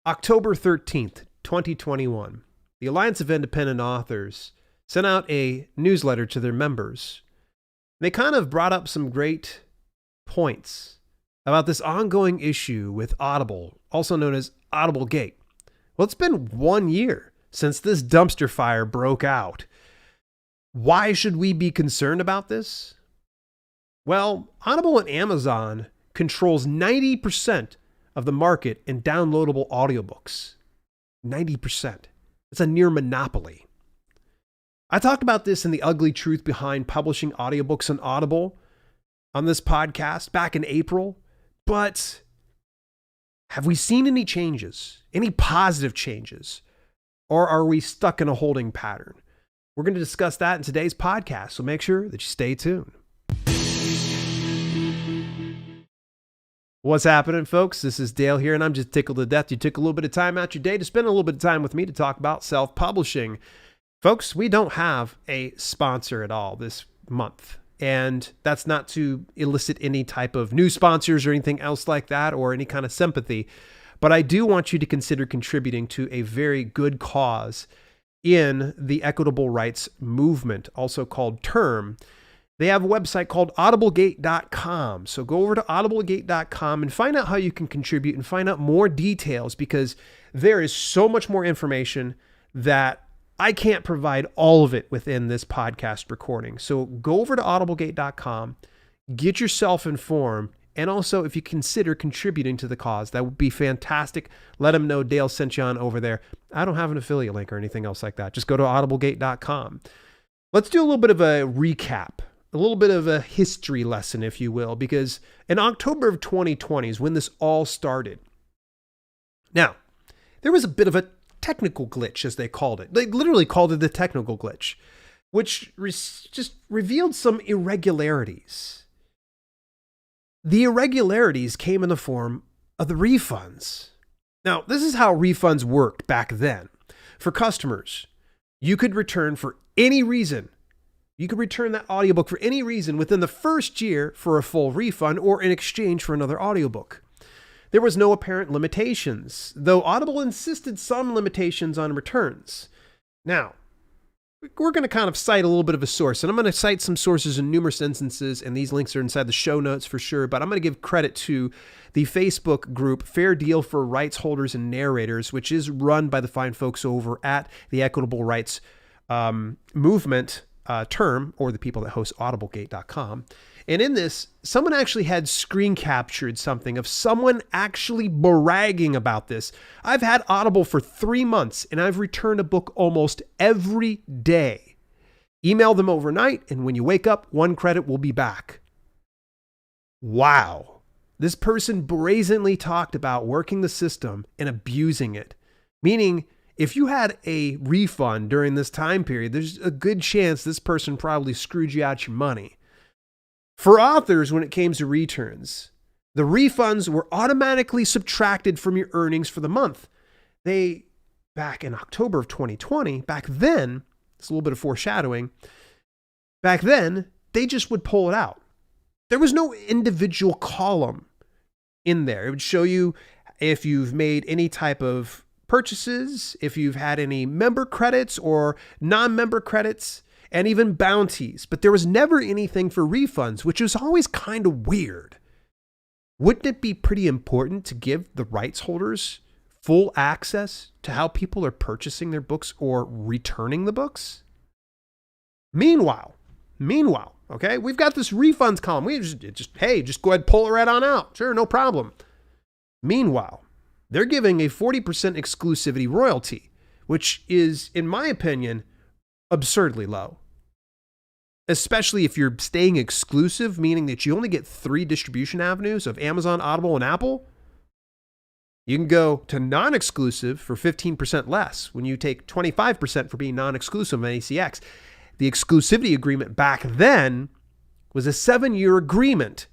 October 13th, 2021, the Alliance of Independent Authors sent out a newsletter to their members. They kind of brought up some great points about this ongoing issue with Audible, also known as Audible Gate. Well, it's been 1 year since this dumpster fire broke out. Why should we be concerned about this? Well, Audible and Amazon controls 90% of the market in downloadable audiobooks. 90%. It's a near monopoly. I talked about this in the ugly truth behind publishing audiobooks on Audible on this podcast back in April, but have we seen any changes? Any positive changes? Or are we stuck in a holding pattern? We're going to discuss that in today's podcast, so make sure that you stay tuned. What's happening, folks? This is Dale here, and I'm just tickled to death you took a little bit of time out your day to spend a little bit of time with me to talk about self-publishing. Folks, we don't have a sponsor at all this month, and that's not to elicit any type of new sponsors or anything else like that or any kind of sympathy, but I do want you to consider contributing to a very good cause in the equitable rights movement, also called TERM. They have a website called audiblegate.com. So go over to audiblegate.com and find out how you can contribute and find out more details, because there is so much more information that I can't provide all of it within this podcast recording. So go over to audiblegate.com, get yourself informed, and also if you consider contributing to the cause, that would be fantastic. Let them know Dale sent you on over there. I don't have an affiliate link or anything else like that. Just go to audiblegate.com. Let's do a little bit of a recap. A little bit of a history lesson, if you will, because in October of 2020 is when this all started. Now, there was a bit of a technical glitch, as they called it. They literally called it the technical glitch, which just revealed some irregularities. The irregularities came in the form of the refunds. Now, this is how refunds worked back then. For customers, you could return for any reason. You could return that audiobook for any reason within the first year for a full refund or in exchange for another audiobook. There was no apparent limitations, though Audible insisted some limitations on returns. Now, we're going to kind of cite a little bit of a source, and I'm going to cite some sources in numerous instances, and these links are inside the show notes for sure, but I'm going to give credit to the Facebook group Fair Deal for Rights Holders and Narrators, which is run by the fine folks over at the Equitable Rights Movement term, or the people that host audiblegate.com. And in this, someone actually had screen captured something of someone actually bragging about this. I've had Audible for 3 months and I've returned a book almost every day. Email them overnight, and when you wake up, 1 credit will be back. Wow. This person brazenly talked about working the system and abusing it, meaning if you had a refund during this time period, there's a good chance this person probably screwed you out your money. For authors, when it came to returns, the refunds were automatically subtracted from your earnings for the month. Back in October of 2020, back then, it's a little bit of foreshadowing, back then, they just would pull it out. There was no individual column in there. It would show you if you've made any type of purchases, if you've had any member credits or non-member credits, and even bounties, but there was never anything for refunds, which was always kind of weird. Wouldn't it be pretty important to give the rights holders full access to how people are purchasing their books or returning the books? Meanwhile, okay, we've got this refunds column. We just go ahead and pull it right on out. Sure, no problem. Meanwhile, they're giving a 40% exclusivity royalty, which is, in my opinion, absurdly low. Especially if you're staying exclusive, meaning that you only get 3 distribution avenues of Amazon, Audible, and Apple. You can go to non-exclusive for 15% less when you take 25% for being non-exclusive on ACX. The exclusivity agreement back then was a 7-year agreement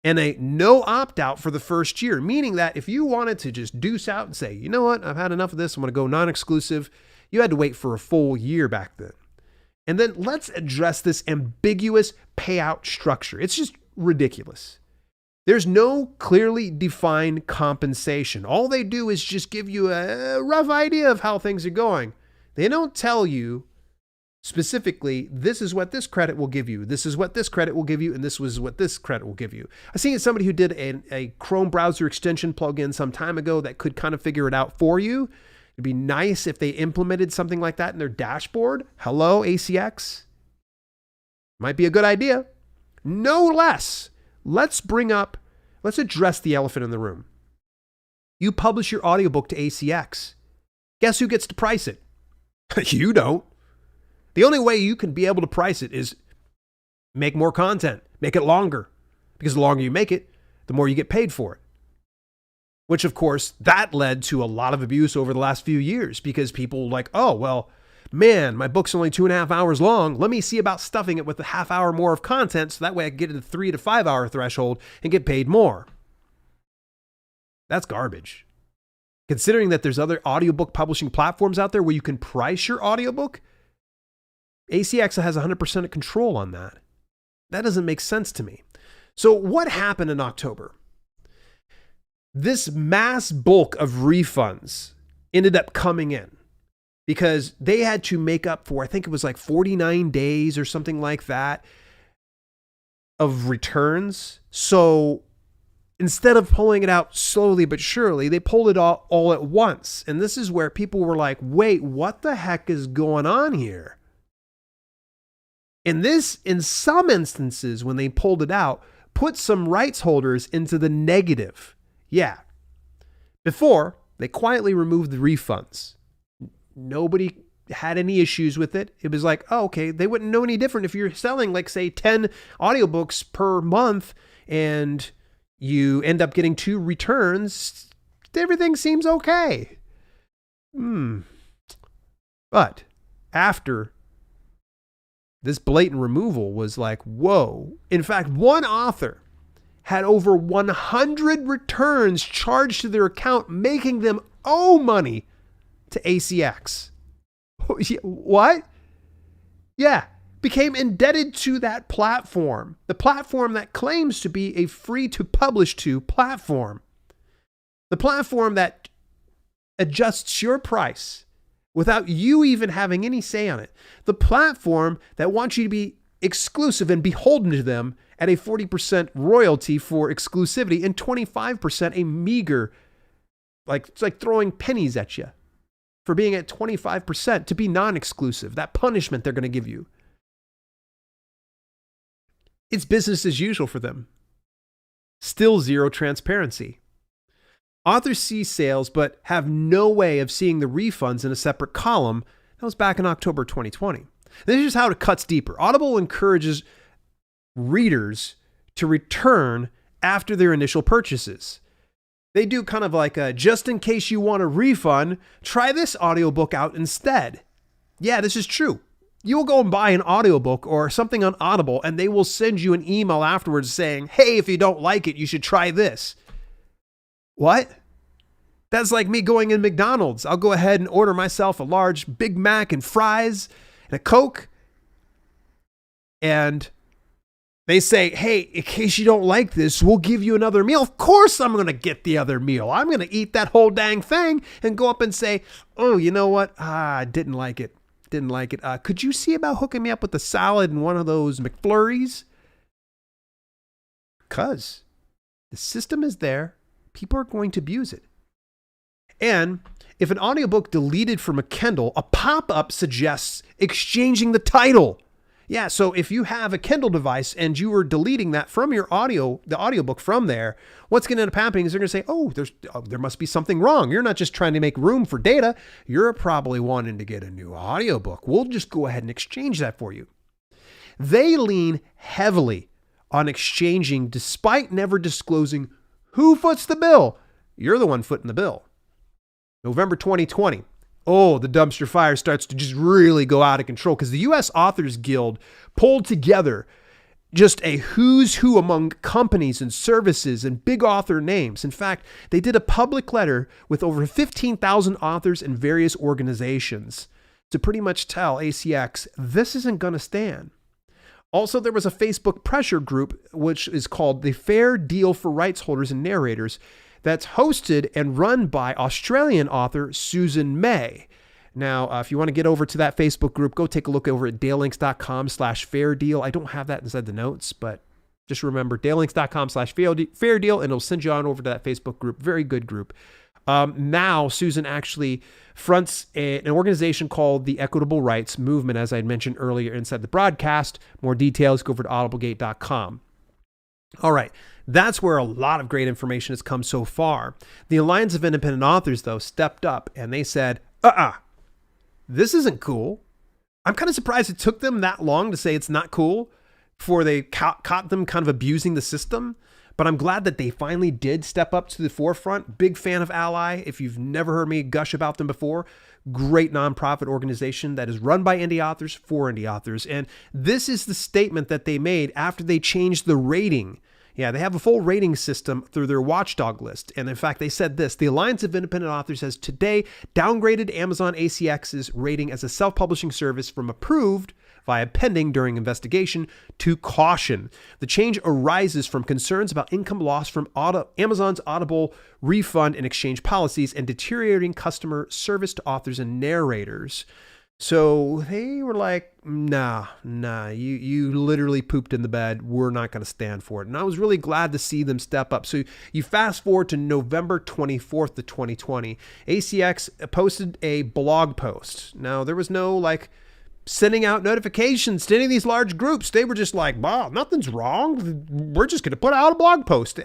and a no opt-out for the first year, meaning that if you wanted to just deuce out and say, you know what, I've had enough of this, I'm going to go non-exclusive, you had to wait for a full year back then. And then let's address this ambiguous payout structure. It's just ridiculous. There's no clearly defined compensation. All they do is just give you a rough idea of how things are going. They don't tell you specifically, this is what this credit will give you, this is what this credit will give you, and this was what this credit will give you. I seen somebody who did a Chrome browser extension plugin some time ago that could kind of figure it out for you. It'd be nice if they implemented something like that in their dashboard. Hello, ACX. Might be a good idea. No less. Let's address the elephant in the room. You publish your audiobook to ACX. Guess who gets to price it? You don't. The only way you can be able to price it is make more content, make it longer. Because the longer you make it, the more you get paid for it. Which, of course, that led to a lot of abuse over the last few years because people were like, oh, well, man, my book's only 2.5 hours long. Let me see about stuffing it with a half hour more of content so that way I can get to the 3 to 5 hour threshold and get paid more. That's garbage. Considering that there's other audiobook publishing platforms out there where you can price your audiobook, ACX has 100% control on that. That doesn't make sense to me. So what happened in October? This mass bulk of refunds ended up coming in because they had to make up for, I think it was like 49 days or something like that of returns. So instead of pulling it out slowly but surely, they pulled it all at once. And this is where people were like, wait, what the heck is going on here? And this, in some instances, when they pulled it out, put some rights holders into the negative. Yeah. Before, they quietly removed the refunds. Nobody had any issues with it. It was like, oh, okay, they wouldn't know any different if you're selling, like, say, 10 audiobooks per month and you end up getting 2 returns. Everything seems okay. But after this blatant removal was like, whoa. In fact, one author had over 100 returns charged to their account, making them owe money to ACX. What? Yeah, became indebted to that platform, the platform that claims to be a free to publish to platform, the platform that adjusts your price without you even having any say on it. The platform that wants you to be exclusive and beholden to them at a 40% royalty for exclusivity and 25% a meager, it's like throwing pennies at you for being at 25% to be non-exclusive, that punishment they're going to give you. It's business as usual for them. Still zero transparency. Authors see sales, but have no way of seeing the refunds in a separate column. That was back in October 2020. This is how it cuts deeper. Audible encourages readers to return after their initial purchases. They do kind of like a, just in case you want a refund, try this audiobook out instead. Yeah, this is true. You will go and buy an audiobook or something on Audible, and they will send you an email afterwards saying, hey, if you don't like it, you should try this. What? That's like me going in McDonald's. I'll go ahead and order myself a large Big Mac and fries and a Coke. And they say, hey, in case you don't like this, we'll give you another meal. Of course I'm going to get the other meal. I'm going to eat that whole dang thing and go up and say, oh, you know what? I didn't like it. Could you see about hooking me up with a salad and one of those McFlurries? Because the system is there. People are going to abuse it. And if an audiobook deleted from a Kindle, a pop-up suggests exchanging the title. Yeah, so if you have a Kindle device and you are deleting that from your the audiobook from there, what's going to end up happening is they're going to say, there must be something wrong. You're not just trying to make room for data. You're probably wanting to get a new audiobook. We'll just go ahead and exchange that for you. They lean heavily on exchanging despite never disclosing who foots the bill. You're the one footing the bill. November 2020. Oh, the dumpster fire starts to just really go out of control because the U.S. Authors Guild pulled together just a who's who among companies and services and big author names. In fact, they did a public letter with over 15,000 authors and various organizations to pretty much tell ACX, this isn't going to stand. Also, there was a Facebook pressure group, which is called the Fair Deal for Rights Holders and Narrators, that's hosted and run by Australian author Susan May. Now, if you want to get over to that Facebook group, go take a look over at dalelinks.com/fair deal. I don't have that inside the notes, but just remember dalelinks.com/fair deal, and it'll send you on over to that Facebook group. Very good group. Now, Susan actually fronts an organization called the Equitable Rights Movement, as I had mentioned earlier inside the broadcast. More details, go over to audiblegate.com. All right, that's where a lot of great information has come so far. The Alliance of Independent Authors, though, stepped up and they said, this isn't cool. I'm kind of surprised it took them that long to say it's not cool before they caught them kind of abusing the system. But I'm glad that they finally did step up to the forefront. Big fan of Ally. If you've never heard me gush about them before, great nonprofit organization that is run by indie authors for indie authors. And this is the statement that they made after they changed the rating. Yeah, they have a full rating system through their watchdog list. And in fact, they said this: the Alliance of Independent Authors has today downgraded Amazon ACX's rating as a self-publishing service from approved via pending during investigation to caution. The change arises from concerns about income loss from Amazon's Audible refund and exchange policies and deteriorating customer service to authors and narrators. So they were like, nah, you literally pooped in the bed. We're not going to stand for it. And I was really glad to see them step up. So you fast forward to November 24th of 2020. ACX posted a blog post. Now, there was no sending out notifications to any of these large groups. They were just like, wow, nothing's wrong. We're just going to put out a blog post.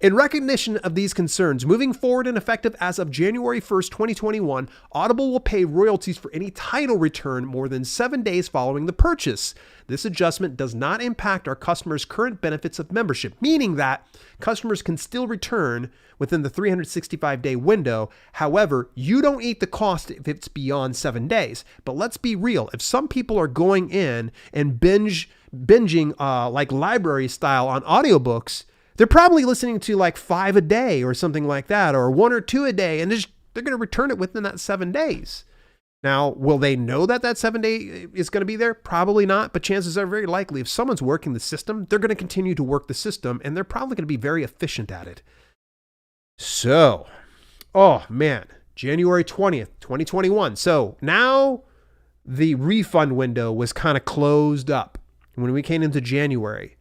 In recognition of these concerns, moving forward and effective as of January 1st, 2021, Audible will pay royalties for any title return more than 7 days following the purchase. This adjustment does not impact our customers' current benefits of membership, meaning that customers can still return within the 365-day window. However, you don't eat the cost if it's beyond 7 days. But let's be real. If some people are going in and binging like library style on audiobooks, they're probably listening to 5 a day or something like that, or 1 or 2 a day, and they're going to return it within that 7 days. Now, will they know that 7 day is going to be there? Probably not, but chances are very likely if someone's working the system, they're going to continue to work the system, and they're probably going to be very efficient at it. So, oh man, January 20th, 2021. So now the refund window was kind of closed up when we came into January.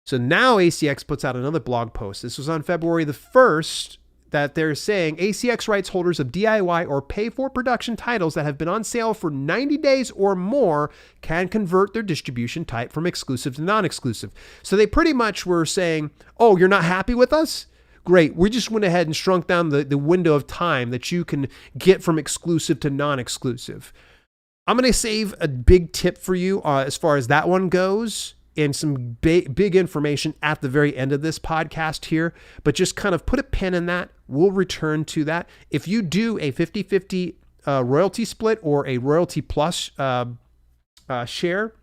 So now ACX puts out another blog post. This was on February the 1st, that they're saying ACX rights holders of DIY or pay for production titles that have been on sale for 90 days or more can convert their distribution type from exclusive to non-exclusive. So they pretty much were saying, oh, you're not happy with us? Great. We just went ahead and shrunk down the window of time that you can get from exclusive to non-exclusive. I'm going to save a big tip for you as far as that one goes, and some big information at the very end of this podcast here, but just kind of put a pin in that. We'll return to that. If you do a 50-50 royalty split or a royalty plus share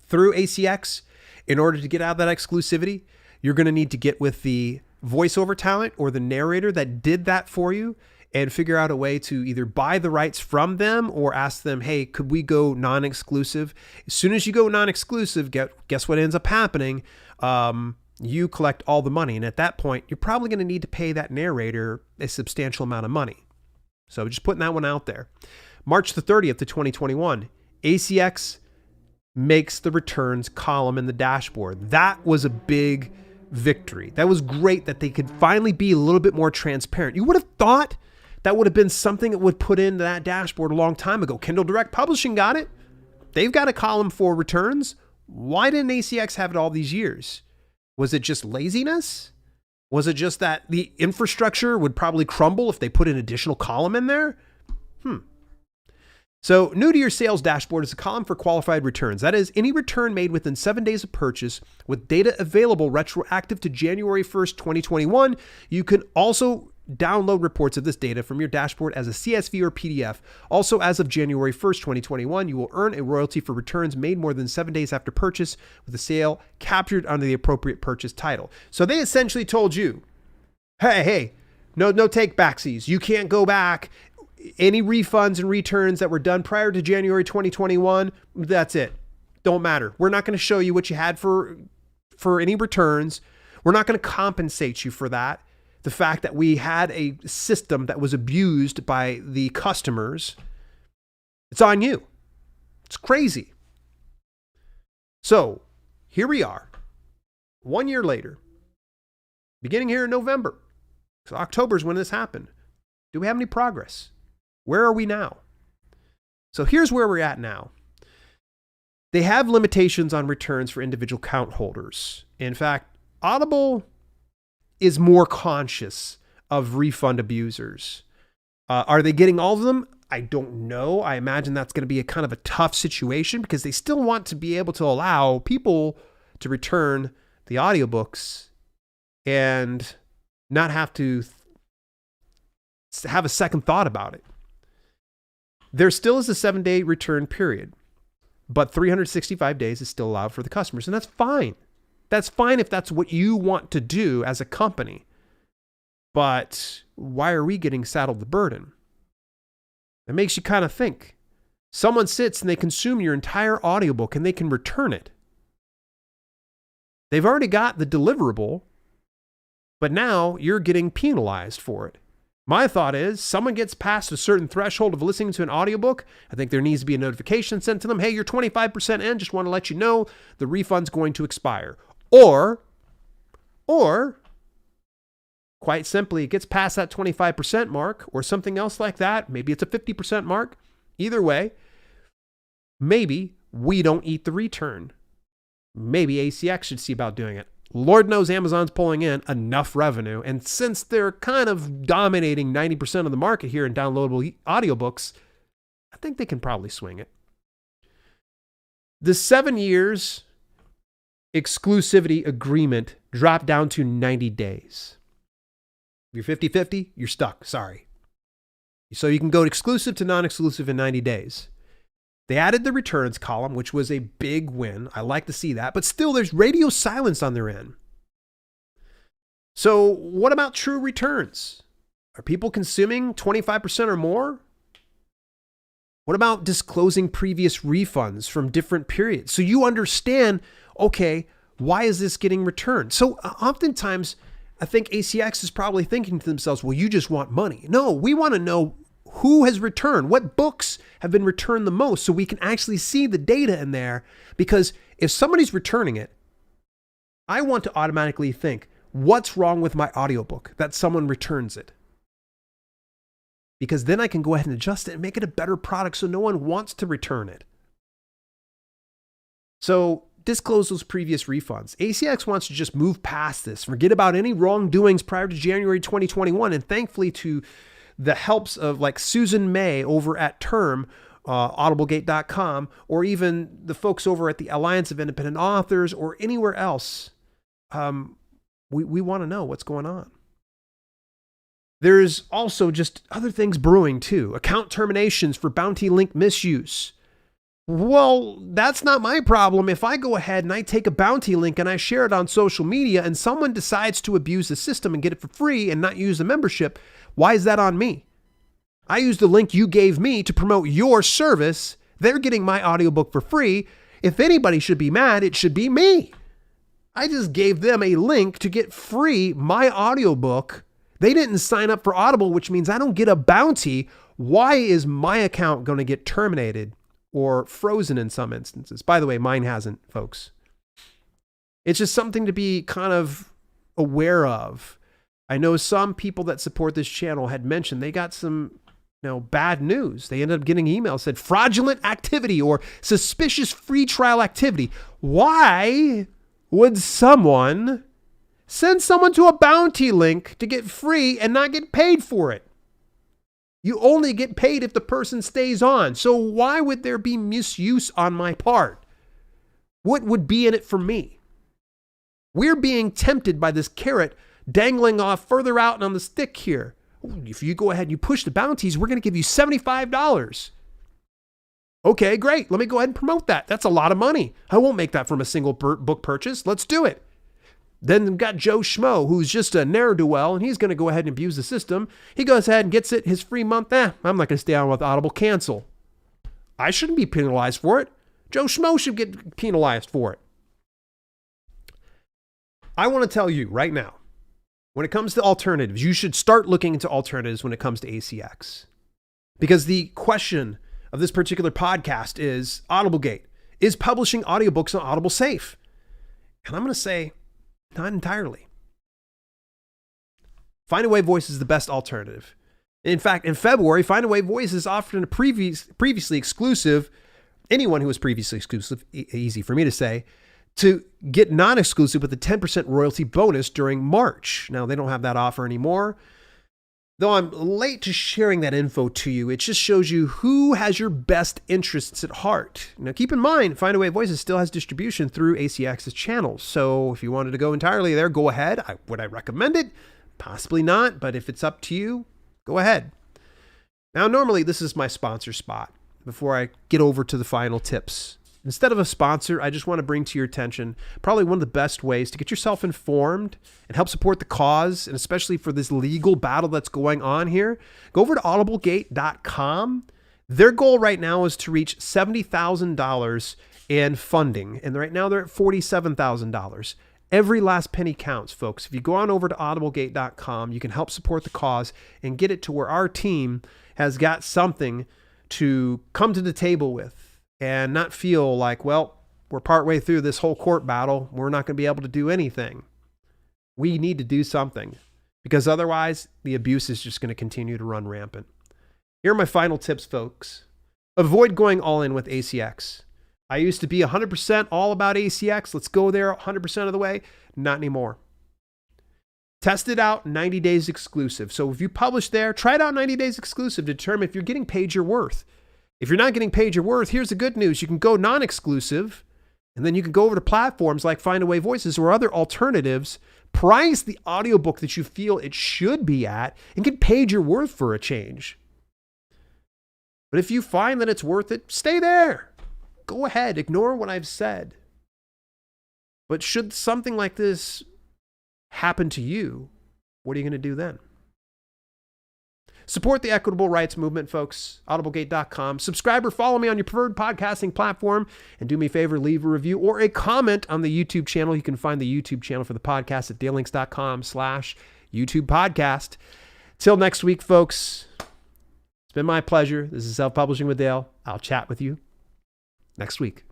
through ACX, in order to get out of that exclusivity, you're going to need to get with the voiceover talent or the narrator that did that for you and figure out a way to either buy the rights from them or ask them, hey, could we go non-exclusive? As soon as you go non-exclusive, guess what ends up happening? You collect all the money. And at that point, you're probably going to need to pay that narrator a substantial amount of money. So just putting that one out there. March the 30th of 2021, ACX makes the returns column in the dashboard. That was a big victory. That was great that they could finally be a little bit more transparent. You would have thought that would have been something that would put into that dashboard a long time ago. Kindle Direct Publishing got it. They've got a column for returns. Why didn't ACX have it all these years? Was it just laziness? Was it just that the infrastructure would probably crumble if they put an additional column in there? So new to your sales dashboard is a column for qualified returns. That is, any return made within 7 days of purchase with data available retroactive to January 1st, 2021. You can also download reports of this data from your dashboard as a CSV or PDF. Also, as of January 1st, 2021, you will earn a royalty for returns made more than 7 days after purchase with the sale captured under the appropriate purchase title. So they essentially told you, hey, no take backsies. You can't go back. Any refunds and returns that were done prior to January 2021, that's it. Don't matter. We're not going to show you what you had for any returns. We're not going to compensate you for that. The fact that we had a system that was abused by the customers, it's on you. It's crazy. So here we are, 1 year later, beginning here in November. So October is when this happened. Do we have any progress? Where are we now? So here's where we're at now. They have limitations on returns for individual account holders. In fact, Audible is more conscious of refund abusers. Are they getting all of them? I don't know. I imagine that's going to be a kind of a tough situation because they still want to be able to allow people to return the audiobooks and not have to have a second thought about it. There still is a 7-day return period, but 365 days is still allowed for the customers, and that's fine. That's fine if that's what you want to do as a company. But why are we getting saddled the burden? It makes you kind of think. Someone sits and they consume your entire audiobook and they can return it. They've already got the deliverable, but now you're getting penalized for it. My thought is someone gets past a certain threshold of listening to an audiobook. I think there needs to be a notification sent to them. Hey, you're 25% in. Just want to let you know the refund's going to expire. Or quite simply, it gets past that 25% mark or something else like that. Maybe it's a 50% mark. Either way, maybe we don't eat the return. Maybe ACX should see about doing it. Lord knows Amazon's pulling in enough revenue. And since they're kind of dominating 90% of the market here in downloadable audiobooks, I think they can probably swing it. The 7 years exclusivity agreement dropped down to 90 days. If you're 50-50, you're stuck. Sorry. So you can go exclusive to non-exclusive in 90 days. They added the returns column, which was a big win. I like to see that. But still, there's radio silence on their end. So what about true returns? Are people consuming 25% or more? What about disclosing previous refunds from different periods? So you understand, okay, why is this getting returned? So oftentimes, I think ACX is probably thinking to themselves, well, you just want money. No, we want to know who has returned, what books have been returned the most, so we can actually see the data in there. Because if somebody's returning it, I want to automatically think, what's wrong with my audiobook that someone returns it? Because then I can go ahead and adjust it and make it a better product so no one wants to return it. So disclose those previous refunds. ACX wants to just move past this, forget about any wrongdoings prior to January 2021. And thankfully to the helps of like Susan May over at Term, audiblegate.com, or even the folks over at the Alliance of Independent Authors or anywhere else, we want to know what's going on. There's also just other things brewing too. Account terminations for bounty link misuse. Well, that's not my problem. If I go ahead and I take a bounty link and I share it on social media and someone decides to abuse the system and get it for free and not use the membership, why is that on me? I used the link you gave me to promote your service. They're getting my audiobook for free. If anybody should be mad, it should be me. I just gave them a link to get free my audiobook. They didn't sign up for Audible, which means I don't get a bounty. Why is my account going to get terminated or frozen in some instances? By the way, mine hasn't, folks. It's just something to be kind of aware of. I know some people that support this channel had mentioned they got some bad news. They ended up getting emails that said fraudulent activity or suspicious free trial activity. Why would someone send someone to a bounty link to get free and not get paid for it? You only get paid if the person stays on. So why would there be misuse on my part? What would be in it for me? We're being tempted by this carrot dangling off further out on the stick here. If you go ahead and you push the bounties, we're going to give you $75. Okay, great. Let me go ahead and promote that. That's a lot of money. I won't make that from a single book purchase. Let's do it. Then we've got Joe Schmo, who's just a ne'er-do-well, and he's going to go ahead and abuse the system. He goes ahead and gets his free month. I'm not going to stay on with Audible. Cancel. I shouldn't be penalized for it. Joe Schmo should get penalized for it. I want to tell you right now, when it comes to alternatives, you should start looking into alternatives when it comes to ACX. Because the question of this particular podcast is Audiblegate. Is publishing audiobooks on Audible safe? And I'm going to say, not entirely. Findaway Voice is the best alternative. In fact, in February, Findaway Voice is offering a previously exclusive, anyone who was previously exclusive, easy for me to say, to get non-exclusive with a 10% royalty bonus during March. Now, they don't have that offer anymore. Though I'm late to sharing that info to you, it just shows you who has your best interests at heart. Now, keep in mind, Findaway Voices still has distribution through ACX's channels. So if you wanted to go entirely there, go ahead. Would I recommend it? Possibly not, but if it's up to you, go ahead. Now, normally this is my sponsor spot before I get over to the final tips. Instead of a sponsor, I just want to bring to your attention probably one of the best ways to get yourself informed and help support the cause, and especially for this legal battle that's going on here. Go over to audiblegate.com. Their goal right now is to reach $70,000 in funding, and right now they're at $47,000. Every last penny counts, folks. If you go on over to audiblegate.com, you can help support the cause and get it to where our team has got something to come to the table with. And not feel like, well, we're partway through this whole court battle. We're not going to be able to do anything. We need to do something because otherwise the abuse is just going to continue to run rampant. Here are my final tips, folks. Avoid going all in with ACX. I used to be 100% all about ACX. Let's go there 100% of the way. Not anymore. Test it out 90 days exclusive. So if you publish there, try it out 90 days exclusive to determine if you're getting paid your worth. If you're not getting paid your worth, here's the good news. You can go non-exclusive, and then you can go over to platforms like Findaway Voices or other alternatives, price the audiobook that you feel it should be at, and get paid your worth for a change. But if you find that it's worth it, stay there. Go ahead. Ignore what I've said. But should something like this happen to you, what are you going to do then? Support the equitable rights movement, folks. Audiblegate.com. Subscribe or follow me on your preferred podcasting platform. And do me a favor, leave a review or a comment on the YouTube channel. You can find the YouTube channel for the podcast at dalelinks.com/YouTube podcast. Till next week, folks. It's been my pleasure. This is Self-Publishing with Dale. I'll chat with you next week.